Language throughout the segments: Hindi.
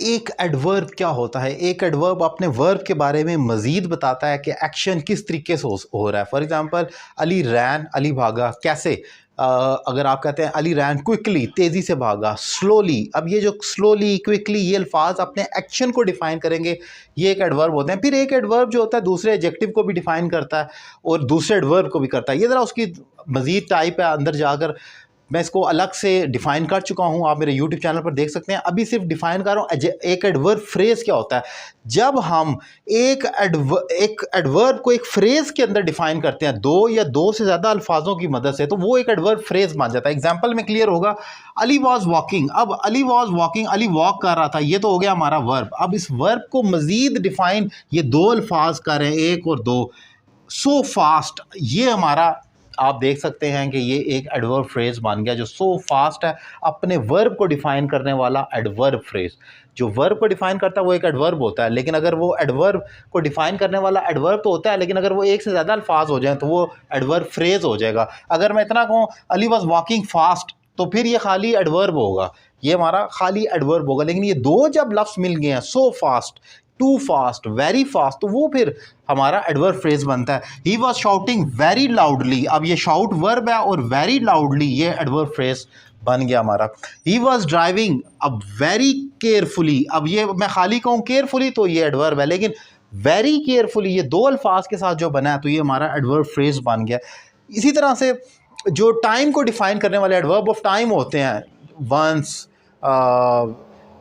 एक एडवर्ब क्या होता है? एक एडवर्ब अपने वर्ब के बारे में मज़ीद बताता है कि एक्शन किस तरीके से हो रहा है। फॉर एग्ज़ाम्पल, अली रैन, अली भागा। कैसे? अगर आप कहते हैं अली रैन क्विकली, तेज़ी से भागा, स्लोली। अब ये जो स्लोली, क्विकली, ये अल्फाज अपने एक्शन को डिफ़ाइन करेंगे, ये एक एडवर्ब होते हैं। फिर एक एडवर्ब जो होता है दूसरे एडजेक्टिव को भी डिफ़ाइन करता है और दूसरे एडवर्ब को भी करता है। ये ज़रा उसकी मज़ीद टाइप है, अंदर जाकर मैं इसको अलग से डिफ़ाइन कर चुका हूँ, आप मेरे यूट्यूब चैनल पर देख सकते हैं। अभी सिर्फ डिफ़ाइन कर रहा हूँ एक एडवर्ब फ्रेज़ क्या होता है। जब हम एक एडवर्ब को एक फ्रेज़ के अंदर डिफ़ाइन करते हैं, दो या दो से ज़्यादा अल्फाजों की मदद से, तो वो एक एडवर्ब फ्रेज़ बन जाता है। एग्जाम्पल में क्लियर होगा, अली वॉज वॉकिंग। अब Ali was walking, Ali walk कर रहा था, ये तो हो गया हमारा वर्ब। अब इस वर्ब को मज़ीद डिफ़ाइन ये दो अल्फाज कर रहे हैं, एक और दो। सो फास्ट, ये हमारा आप देख सकते हैं कि ये एक एडवर्ब फ्रेज बन गया जो सो फास्ट है, अपने वर्ब को डिफाइन करने वाला एडवर्ब फ्रेज। जो वर्ब को डिफाइन करता है वो एक एडवर्ब होता है, लेकिन अगर वो एडवर्ब को डिफाइन करने वाला एडवर्ब तो होता है, लेकिन अगर वो एक से ज़्यादा अल्फाज हो जाए तो वो एडवर्ब फ्रेज हो जाएगा। अगर मैं इतना कहूँ अली वॉज वॉकिंग फास्ट, तो फिर ये खाली एडवर्ब होगा, ये हमारा खाली एडवर्ब होगा। लेकिन ये दो जब लफ्ज़ मिल गए हैं, so fast, too fast, very fast, तो वो फिर हमारा एडवर्ब फ्रेज बनता है। He was shouting very loudly, अब ये शाउट वर्ब है और वेरी लाउडली ये एडवर्ब फ्रेज बन गया हमारा। ही वॉज ड्राइविंग, अब वेरी केयरफुली, अब ये मैं खाली कहूँ केयरफुली तो ये एडवर्ब है, लेकिन वेरी केयरफुली ये दो अल्फाज के साथ जो बना है तो ये हमारा एडवर्ब फ्रेज बन गया। इसी तरह से जो टाइम को डिफाइन करने वाले एडवर्ब ऑफ टाइम होते हैं, once,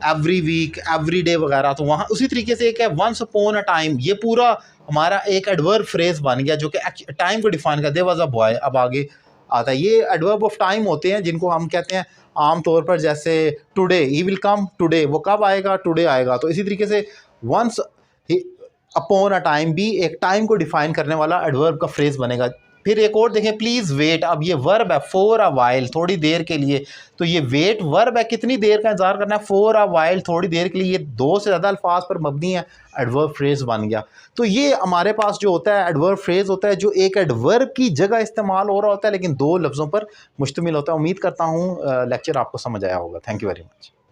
every week, every day वगैरह, तो वहाँ उसी तरीके से एक है वंस अपॉन अ टाइम, ये पूरा हमारा एक एडवर्ब फ्रेज बन गया जो कि टाइम को डिफाइन कर, देयर वाज अ बॉय, अब आगे आता है। ये एडवर्ब ऑफ टाइम होते हैं जिनको हम कहते हैं आम तौर पर, जैसे today, he will come today, वो कब आएगा, टुडे आएगा। तो इसी तरीके से वंस अपॉन अ टाइम भी एक टाइम को डिफाइन करने वाला एडवर्ब का फ्रेज बनेगा। फिर एक और देखें, प्लीज़ वेट, अब ये वर्ब है, फॉर अ वाइल, थोड़ी देर के लिए, तो ये वेट वर्ब है, कितनी देर का इंतजार करना है, फॉर अ वाइल, थोड़ी देर के लिए, ये दो से ज़्यादा अल्फाज पर मबनी है, एडवर्ब फ्रेज बन गया। तो ये हमारे पास जो होता है एडवर्ब फ्रेज होता है जो एक एडवर्ब की जगह इस्तेमाल हो रहा होता है लेकिन दो लफ्ज़ों पर मुश्तमिल होता है। उम्मीद करता हूँ लेक्चर आपको समझ आया होगा। Thank you very much.